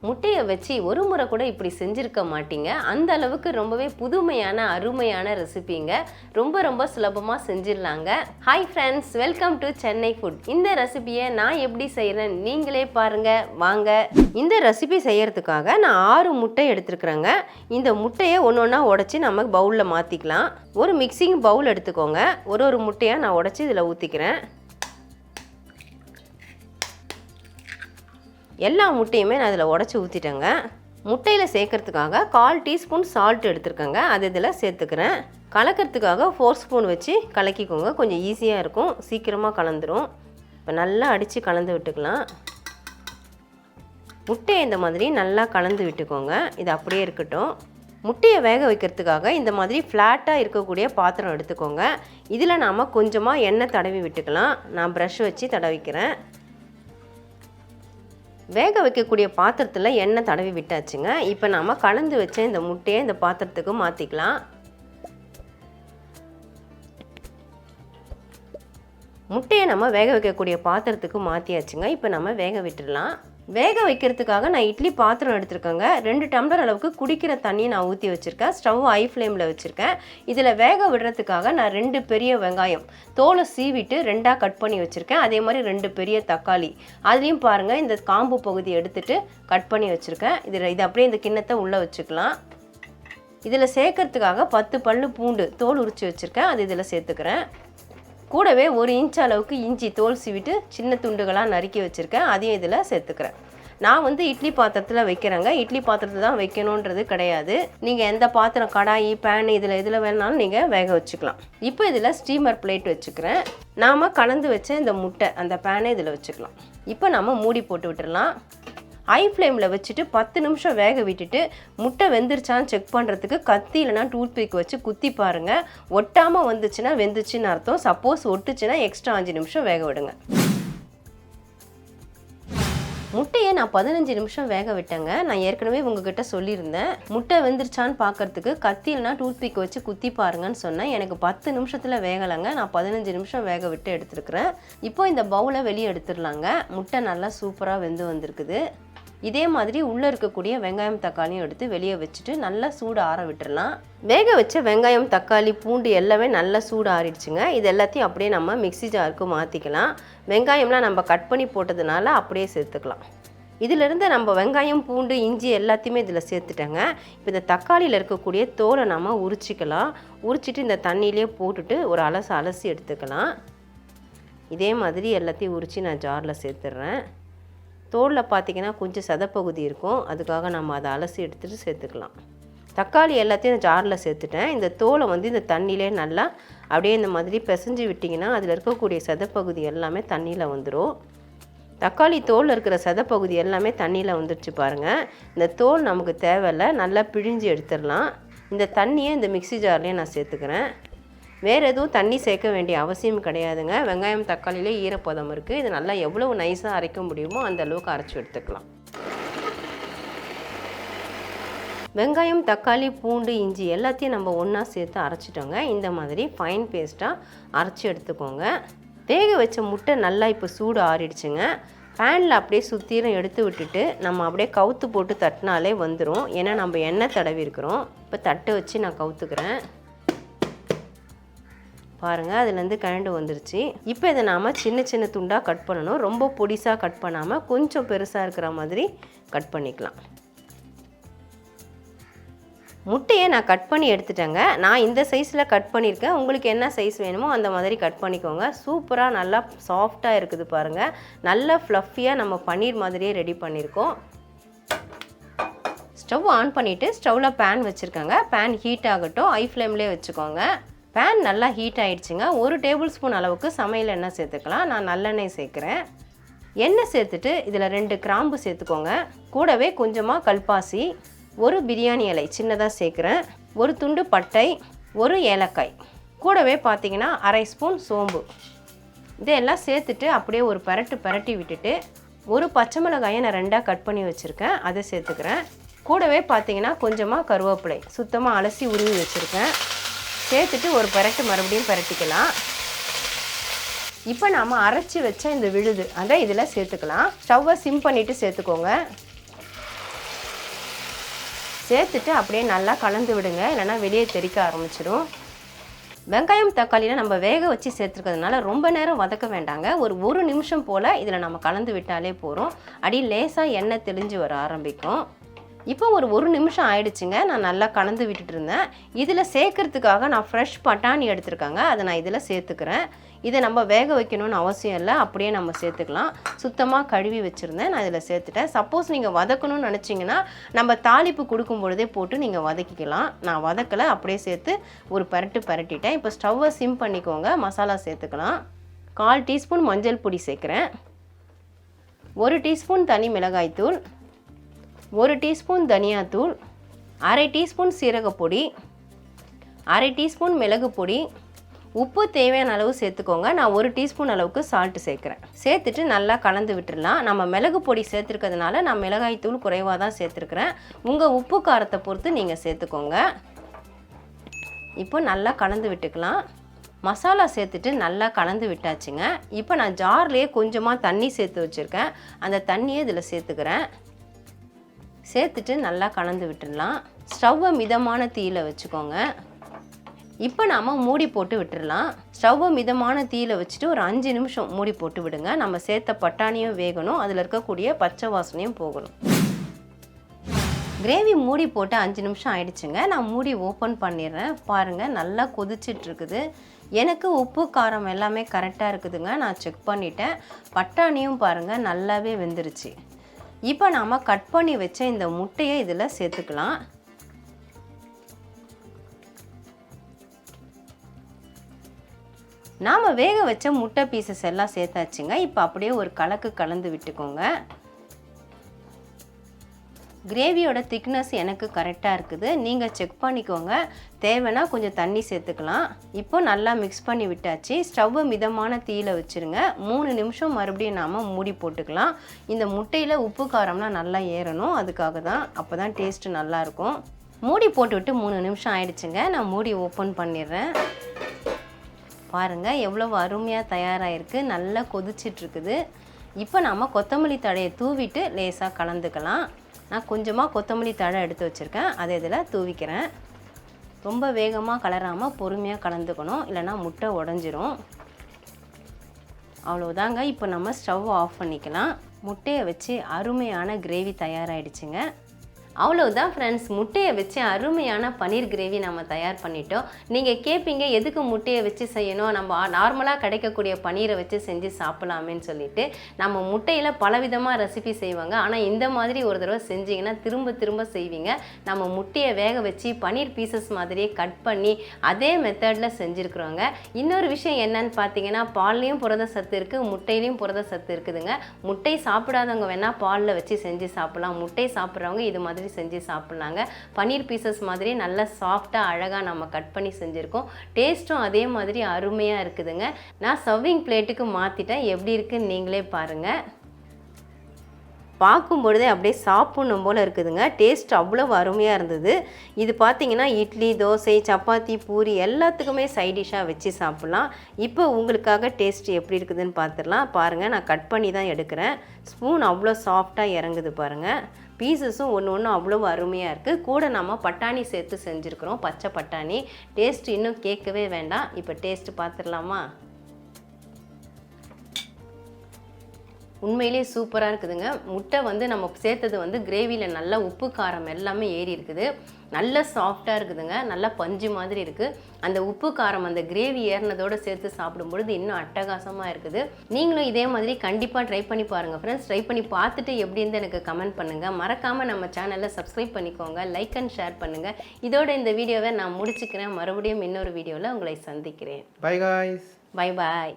முட்டையை வச்சு ஒரு முறை கூட இப்படி செஞ்சுருக்க மாட்டீங்க. அந்த அளவுக்கு ரொம்பவே புதுமையான அருமையான ரெசிபிங்க. ரொம்ப ரொம்ப சுலபமாக செஞ்சிடலாங்க. Hi friends, welcome to Chennai food. இந்த ரெசிபியை நான் எப்படி செய்கிறேன் நீங்களே பாருங்கள் வாங்க. இந்த ரெசிபி செய்கிறதுக்காக நான் 6 முட்டை எடுத்துருக்குறேங்க. இந்த முட்டையை ஒன்று ஒன்றா உடச்சி நம்ம பவுலில் மாற்றிக்கலாம். ஒரு மிக்சிங் பவுல் எடுத்துக்கோங்க. ஒரு முட்டையாக நான் உடச்சி இதில் ஊற்றிக்கிறேன். எல்லா முட்டையுமே நான் இதில் உடச்சி ஊற்றிட்டேங்க. முட்டையில் சேர்க்கறதுக்காக 1/4 டீஸ்பூன் சால்ட் எடுத்துருக்கேங்க. அது இதில் சேர்த்துக்கிறேன். கலக்கிறதுக்காக 4 ஸ்பூன் வச்சு கலக்கிக்கோங்க. கொஞ்சம் ஈஸியாக இருக்கும், சீக்கிரமாக கலந்துரும். இப்போ நல்லா அடித்து கலந்து விட்டுக்கலாம். முட்டையை இந்த மாதிரி நல்லா கலந்து விட்டுக்கோங்க. இது அப்படியே இருக்கட்டும். முட்டையை வேக வைக்கிறதுக்காக இந்த மாதிரி ஃப்ளாட்டாக இருக்கக்கூடிய பாத்திரம் எடுத்துக்கோங்க. இதில் நாம் கொஞ்சமாக எண்ணெய் தடவி விட்டுக்கலாம். நான் ப்ரஷ் வச்சு தடவிக்கிறேன். வேக வைக்கக்கூடிய பாத்திரத்தில் எண்ணெய் தடவி விட்டாச்சுங்க. இப்போ நாம் கலந்து வச்ச இந்த முட்டையை இந்த பாத்திரத்துக்கு மாற்றிக்கலாம். முட்டையை நம்ம வேக வைக்கக்கூடிய பாத்திரத்துக்கு மாற்றியாச்சுங்க. இப்போ நம்ம வேக விட்டுடலாம். வேக வைக்கிறதுக்காக நான் இட்லி பாத்திரம் எடுத்துருக்கேங்க. 2 டம்ளர் அளவுக்கு குடிக்கிற தண்ணி நான் ஊற்றி வச்சுருக்கேன். ஸ்டவ் ஹை ஃப்ளேமில் வச்சுருக்கேன். இதில் வேக விடுறதுக்காக நான் 2 பெரிய வெங்காயம் தோலை சீவிட்டு 2ஆக கட் பண்ணி வச்சுருக்கேன். அதே மாதிரி 2 பெரிய தக்காளி, அதுலேயும் பாருங்கள் இந்த காம்பு பகுதி எடுத்துகிட்டு கட் பண்ணி வச்சுருக்கேன். இது அப்படியே இந்த கிண்ணத்தை உள்ளே வச்சுக்கலாம். இதில் சேர்க்கறதுக்காக 10 பல்லு பூண்டு தோல் உரித்து வச்சுருக்கேன். அது இதில் சேர்த்துக்கிறேன். கூடவே 1 இன்ச் அளவுக்கு இஞ்சி தோல் சீவிட்டு சின்ன துண்டுகளாக நறுக்கி வச்சுருக்கேன். அதையும் இதில் சேர்த்துக்கிறேன். நான் இட்லி பாத்திரத்தில் வைக்கிறேங்க. இட்லி பாத்திரத்தில் தான் வைக்கணுன்றது கிடையாது. நீங்கள் எந்த பாத்திரம், கடாயி, பேன் இதில் வேணாலும் நீங்கள் வேக வச்சுக்கலாம். இப்போ இதில் ஸ்டீமர் பிளேட் வச்சுக்கிறேன். நாம் கலந்து வச்ச இந்த முட்டை அந்த பேனை இதில் வச்சுக்கலாம். இப்போ நம்ம மூடி போட்டு விட்டுடலாம். ஹை ஃப்ளேமில் வச்சுட்டு 10 நிமிஷம் வேக விட்டுட்டு முட்டை வெந்துருச்சான்னு செக் பண்ணுறதுக்கு கத்தி இல்லைனா டூத்பிக் வச்சு குத்தி பாருங்கள். ஒட்டாமல் வந்துச்சுன்னா வெந்துச்சுன்னு அர்த்தம். சப்போஸ் ஒட்டுச்சுன்னா எக்ஸ்ட்ரா 5 நிமிஷம் வேக விடுங்க. முட்டையை நான் 15 நிமிஷம் வேக விட்டேங்க. நான் ஏற்கனவே உங்ககிட்ட சொல்லியிருந்தேன், முட்டை வெந்துருச்சான்னு பார்க்கறதுக்கு கத்தி இல்லைனா டூத்பிக் வச்சு குத்தி பாருங்கன்னு சொன்னேன். எனக்கு 10 நிமிஷத்தில் வேகலைங்க. நான் 15 நிமிஷம் வேக விட்டு எடுத்துருக்குறேன். இப்போ இந்த பவுலை வெளியே எடுத்துடலாங்க. முட்டை நல்லா சூப்பராக வெந்து வந்திருக்குது. இதே மாதிரி உள்ளே இருக்கக்கூடிய வெங்காயம் தக்காளியும் எடுத்து வெளியே வச்சுட்டு நல்லா சூடு ஆற விட்டுடலாம். வேக வச்ச வெங்காயம் தக்காளி பூண்டு எல்லாமே நல்லா சூடு ஆறிடுச்சுங்க. இது எல்லாத்தையும் அப்படியே நம்ம மிக்ஸி ஜாருக்கு மாற்றிக்கலாம். வெங்காயம்லாம் நம்ம கட் பண்ணி போட்டதுனால அப்படியே சேர்த்துக்கலாம். இதிலிருந்து நம்ம வெங்காயம் பூண்டு இஞ்சி எல்லாத்தையுமே இதில் சேர்த்துட்டேங்க. இப்போ இந்த தக்காளியில் இருக்கக்கூடிய தோலை நம்ம உரிச்சிக்கலாம். உரிச்சிட்டு இந்த தண்ணியிலே போட்டுட்டு ஒரு அலசி எடுத்துக்கலாம். இதே மாதிரி எல்லாத்தையும் உரித்து நான் ஜாரில் சேர்த்துட்றேன். தோலில் பார்த்திங்கன்னா கொஞ்சம் சதப்பகுதி இருக்கும். அதுக்காக நம்ம அதை அலசி எடுத்துகிட்டு சேர்த்துக்கலாம். தக்காளி எல்லாத்தையும் ஜாரில் சேர்த்துட்டேன். இந்த தோலை இந்த தண்ணியிலே நல்லா அப்படியே இந்த மாதிரி பிசைஞ்சு விட்டிங்கன்னா அதில் இருக்கக்கூடிய சதப்பகுதி எல்லாமே தண்ணியில் வந்துடும். தக்காளி தோலில் இருக்கிற சதப்பகுதி எல்லாமே தண்ணியில் வந்துடுச்சு பாருங்கள். இந்த தோல் நமக்கு தேவையில்லை, நல்லா பிழிஞ்சு எடுத்துடலாம். இந்த தண்ணியை இந்த மிக்ஸி ஜார்லேயே நான் சேர்த்துக்கிறேன். வேறு எதுவும் தண்ணி சேர்க்க வேண்டிய அவசியம் கிடையாதுங்க. வெங்காயம் தக்காளியிலே ஈரப்பதம் இருக்குது. இது நல்லா எவ்வளவு நைஸாக அரைக்க முடியுமோ அந்த அளவுக்கு அரைச்சி எடுத்துக்கலாம். வெங்காயம் தக்காளி பூண்டு இஞ்சி எல்லாத்தையும் நம்ம ஒன்றா சேர்த்து அரைச்சிட்டோங்க. இந்த மாதிரி ஃபைன் பேஸ்ட்டாக அரைச்சி எடுத்துக்கோங்க. வேக வச்ச முட்டை நல்லா இப்போ சூடு ஆறிடுச்சுங்க. பேனில் அப்படியே சுற்றிலும் எடுத்து விட்டுட்டு நம்ம அப்படியே கவுத்து போட்டு தட்டினாலே வந்துடும். ஏன்னா நம்ம எண்ணெய் தடவி இருக்கிறோம். இப்போ தட்டை வச்சு நான் கவுத்துக்கிறேன். பாருங்கள், அதுலேருந்து கழண்டு வந்துருச்சு. இப்போ இதை நாம் சின்ன சின்ன துண்டாக கட் பண்ணணும். ரொம்ப பொடிசாக கட் பண்ணாமல் கொஞ்சம் பெருசாக இருக்கிற மாதிரி கட் பண்ணிக்கலாம். முட்டையை நான் கட் பண்ணி எடுத்துட்டேங்க. நான் இந்த சைஸில் கட் பண்ணியிருக்கேன். உங்களுக்கு என்ன சைஸ் வேணுமோ அந்த மாதிரி கட் பண்ணிக்கோங்க. சூப்பராக நல்லா சாஃப்டாக இருக்குது பாருங்கள். நல்லா ஃப்ளஃபியாக நம்ம பன்னீர் மாதிரியே ரெடி பண்ணியிருக்கோம். ஸ்டவ் ஆன் பண்ணிவிட்டு ஸ்டவ்வில் பேன் வச்சுருக்கேங்க. பேன் ஹீட் ஆகட்டும். ஹை ஃப்ளேம்லேயே வச்சுக்கோங்க. பேன் நல்லா ஹீட் ஆகிடுச்சுங்க. 1 டேபிள் ஸ்பூன் அளவுக்கு சமையல் எண்ணெய் சேர்த்துக்கலாம். நான் நல்லெண்ணெய் சேர்க்குறேன். எண்ணெய் சேர்த்துட்டு இதில் 2 கிராம்பு சேர்த்துக்கோங்க. கூடவே கொஞ்சமாக கல்பாசி, 1 பிரியாணி இலை சின்னதாக சேர்க்குறேன், 1 துண்டு பட்டை, 1 ஏலக்காய், கூடவே பார்த்திங்கன்னா 1/2 ஸ்பூன் சோம்பு. இதெல்லாம் சேர்த்துட்டு அப்படியே ஒரு பரட்டி விட்டுட்டு 1 பச்சை மிளகாயை நான் 2ஆக கட் பண்ணி வச்சுருக்கேன். அதை சேர்த்துக்கிறேன். கூடவே பார்த்திங்கன்னா கொஞ்சமாக கருவேப்பிலை சுத்தமாக அலசி உருவி வச்சுருக்கேன். சேர்த்துட்டு ஒரு மறுபடியும் பரட்டிக்கலாம். இப்போ நாம் அரைச்சி வச்ச இந்த விழுது அதை இதில் சேர்த்துக்கலாம். ஸ்டவ்வை சிம் பண்ணிவிட்டு சேர்த்துக்கோங்க. சேர்த்துட்டு அப்படியே நல்லா கலந்து விடுங்க, இல்லைன்னா வெளியே தெறிக்க ஆரம்பிச்சிடும். வெங்காயம் தக்காளியில் நம்ம வேக வச்சு சேர்த்துருக்கிறதுனால ரொம்ப நேரம் வதக்க வேண்டாங்க. ஒரு நிமிஷம் போல் இதில் நம்ம கலந்து விட்டாலே போதும். அடி லேசாக எண்ணெய் தெளிஞ்சு வர ஆரம்பிக்கும். இப்போ ஒரு நிமிஷம் ஆயிடுச்சுங்க. நான் நல்லா கலந்து விட்டுட்டு இருந்தேன். இதில் சேர்க்கறதுக்காக நான் ஃப்ரெஷ் பட்டாணி எடுத்துருக்காங்க, அதை நான் இதில் சேர்த்துக்கிறேன். இதை நம்ம வேக வைக்கணும்னு அவசியம் இல்லை, அப்படியே நம்ம சேர்த்துக்கலாம். சுத்தமாக கழுவி வச்சுருந்தேன், நான் இதில் சேர்த்துட்டேன். சப்போஸ் நீங்கள் வதக்கணும்னு நினச்சிங்கன்னா நம்ம தாளிப்பு கொடுக்கும் பொழுதே போட்டு நீங்கள் வதக்கிக்கலாம். நான் வதக்கலை, அப்படியே சேர்த்து ஒரு பரட்டிட்டேன். இப்போ ஸ்டவ்வை சிம் பண்ணிக்கோங்க. மசாலா சேர்த்துக்கலாம். 1/4 டீஸ்பூன் மஞ்சள் பொடி சேர்க்குறேன், 1 டீஸ்பூன் தனி மிளகாய்த்தூள், 1 டீஸ்பூன் தனியாத்தூள், 1/2 டீஸ்பூன் சீரகப்பொடி, 1/2 டீஸ்பூன் மிளகு பொடி, உப்பு தேவையான அளவு சேர்த்துக்கோங்க. நான் 1 டீஸ்பூன் அளவுக்கு சால்ட்டு சேர்க்குறேன். சேர்த்துட்டு நல்லா கலந்து விட்டுடலாம். நம்ம மிளகு பொடி சேர்த்துருக்கிறதுனால நான் மிளகாய்த்தூள் குறைவாக தான் சேர்த்துருக்குறேன். உங்கள் உப்பு காரத்தை பொறுத்து நீங்கள் சேர்த்துக்கோங்க. இப்போ நல்லா கலந்து விட்டுக்கலாம். மசாலா சேர்த்துட்டு நல்லா கலந்து விட்டாச்சுங்க. இப்போ நான் ஜார்லேயே கொஞ்சமாக தண்ணி சேர்த்து வச்சுருக்கேன், அந்த தண்ணியை இதில் சேர்த்துக்கிறேன். சேர்த்துட்டு நல்லா கலந்து விட்டுடலாம். ஸ்டவ்வை மிதமான தீயில் வச்சுக்கோங்க. இப்போ நாம் மூடி போட்டு விட்டுடலாம். ஸ்டவ்வை மிதமான தீயில் வச்சுட்டு ஒரு 5 நிமிஷம் மூடி போட்டு விடுங்க. நம்ம சேர்த்த பட்டாணியும் வேகணும், அதில் இருக்கக்கூடிய பச்சை வாசனையும் போகணும். கிரேவி மூடி போட்டு 5 நிமிஷம் ஆயிடுச்சுங்க. நான் மூடி ஓப்பன் பண்ணிடுறேன். பாருங்கள், நல்லா கொதிச்சிட்ருக்குது. எனக்கு உப்பு காரம் எல்லாமே கரெக்டாக இருக்குதுங்க. நான் செக் பண்ணிட்டேன். பட்டாணியும் பாருங்கள் நல்லாவே வெந்துருச்சு. இப்போ நாம் கட் பண்ணி வச்ச இந்த முட்டையை இதில் சேர்த்துக்கலாம். நாம் வேக வச்ச முட்டை பீசஸ் எல்லாம் சேர்த்தாச்சுங்க. இப்போ அப்படியே ஒரு கலக்கு கலந்து விட்டுக்கோங்க. கிரேவியோட திக்னஸ் எனக்கு கரெக்டாக இருக்குது, நீங்கள் செக் பண்ணிக்கோங்க. தேவைன்னா கொஞ்சம் தண்ணி சேர்த்துக்கலாம். இப்போ நல்லா மிக்ஸ் பண்ணி விட்டாச்சு. ஸ்டவ்வை மிதமான தீயில் வச்சுருங்க. 3 நிமிஷம் மறுபடியும் நாம் மூடி போட்டுக்கலாம். இந்த முட்டையில் உப்பு காரம்லாம் நல்லா ஏறணும், அதுக்காக தான். அப்போ தான் டேஸ்ட்டு நல்லாயிருக்கும். மூடி போட்டுவிட்டு 3 நிமிஷம் ஆயிடுச்சுங்க. நான் மூடி ஓப்பன் பண்ணிடுறேன். பாருங்கள் எவ்வளவு அருமையாக தயாராகிருக்கு, நல்லா கொதிச்சிட்ருக்குது. இப்போ நாம் கொத்தமல்லி தழையை தூவிட்டு லேசாக கலந்துக்கலாம். நான் கொஞ்சமாக கொத்தமல்லி தழை எடுத்து வச்சுருக்கேன், அதை இதில் தூவிக்கிறேன். ரொம்ப வேகமாக கலராமல் பொறுமையாக கலந்துக்கணும், இல்லைனா முட்டை உடஞ்சிரும். அவ்வளோதாங்க. இப்போ நம்ம ஸ்டவ் ஆஃப் பண்ணிக்கலாம். முட்டையை வச்சு அருமையான கிரேவி தயாராகிடுச்சுங்க. அவ்வளோதான் ஃப்ரெண்ட்ஸ், முட்டையை வச்சு அருமையான பன்னீர் கிரேவி நம்ம தயார் பண்ணிட்டோம். நீங்கள் கேட்பீங்க எதுக்கு முட்டையை வச்சு செய்யணும், நம்ம நார்மலாக கிடைக்கக்கூடிய பன்னீரை வச்சு செஞ்சு சாப்பிட்லாமேன்னு சொல்லிட்டு. நம்ம முட்டையில் பலவிதமாக ரெசிபி செய்வாங்க, ஆனால் இந்த மாதிரி ஒரு தடவை செஞ்சிங்கன்னா திரும்ப திரும்ப செய்வீங்க. நம்ம முட்டையை வேக வச்சு பன்னீர் பீசஸ் மாதிரியே கட் பண்ணி அதே மெத்தடில் செஞ்சுருக்குறோங்க. இன்னொரு விஷயம் என்னன்னு பார்த்தீங்கன்னா, பால்லையும் புரத சத்து இருக்குது, முட்டையிலையும் புரத சத்து இருக்குதுங்க. முட்டை சாப்பிடாதவங்க வேணால் பாலில் வச்சு செஞ்சு சாப்பிட்லாம், முட்டை சாப்பிட்றவங்க இது மாதிரி செஞ்சு சாப்பிட்லாங்க. பன்னீர் பீசஸ் மாதிரி நல்லா சாஃப்டாக அழகாக நம்ம கட் பண்ணி செஞ்சுருக்கோம். டேஸ்ட்டும் அதே மாதிரி அருமையாக இருக்குதுங்க. நான் சர்விங் பிளேட்டுக்கு மாற்றிட்டேன். எப்படி இருக்குன்னு நீங்களே பாருங்கள். பார்க்கும் பொழுதே அப்படியே சாப்பிட்ணும் போல் இருக்குதுங்க. டேஸ்ட் அவ்வளோ அருமையாக இருந்தது. இது பார்த்திங்கன்னா இட்லி, தோசை, சப்பாத்தி, பூரி எல்லாத்துக்குமே சைட் டிஷ்ஷாக வச்சு சாப்பிட்லாம். இப்போ உங்களுக்காக டேஸ்ட் எப்படி இருக்குதுன்னு பார்த்துடலாம். பாருங்கள், நான் கட் பண்ணி தான் எடுக்கிறேன். ஸ்பூன் அவ்வளோ சாஃப்டாக இறங்குது பாருங்கள். பீசஸும் ஒன்று அவ்வளோ அருமையாக இருக்குது. கூட நம்ம பட்டாணி சேர்த்து செஞ்சுருக்குறோம், பச்சை பட்டாணி. டேஸ்ட் இன்னும் கேட்கவே வேண்டாம். இப்போ டேஸ்ட்டு பார்த்துடலாமா? உண்மையிலே சூப்பராக இருக்குதுங்க. முட்டை நம்ம சேர்த்தது கிரேவியில் நல்லா உப்பு காரம் எல்லாமே ஏறி இருக்குது. நல்ல சாஃப்டாக இருக்குதுங்க, நல்லா பஞ்சு மாதிரி இருக்குது. அந்த உப்பு காரம் அந்த கிரேவி ஏறினதோடு சேர்த்து சாப்பிடும்பொழுது இன்னும் அட்டகாசமாக இருக்குது. நீங்களும் இதே மாதிரி கண்டிப்பாக ட்ரை பண்ணி பாருங்கள் ஃப்ரெண்ட்ஸ். ட்ரை பண்ணி பார்த்துட்டு எப்படி இருந்து எனக்கு கமெண்ட் பண்ணுங்கள். மறக்காமல் நம்ம சேனலில் சப்ஸ்கிரைப் பண்ணிக்கோங்க, லைக் அண்ட் ஷேர் பண்ணுங்கள். இதோட இந்த வீடியோவை நான் முடிச்சுக்கிறேன். மறுபடியும் இன்னொரு வீடியோவில் உங்களை சந்திக்கிறேன். By guys. Bye bye.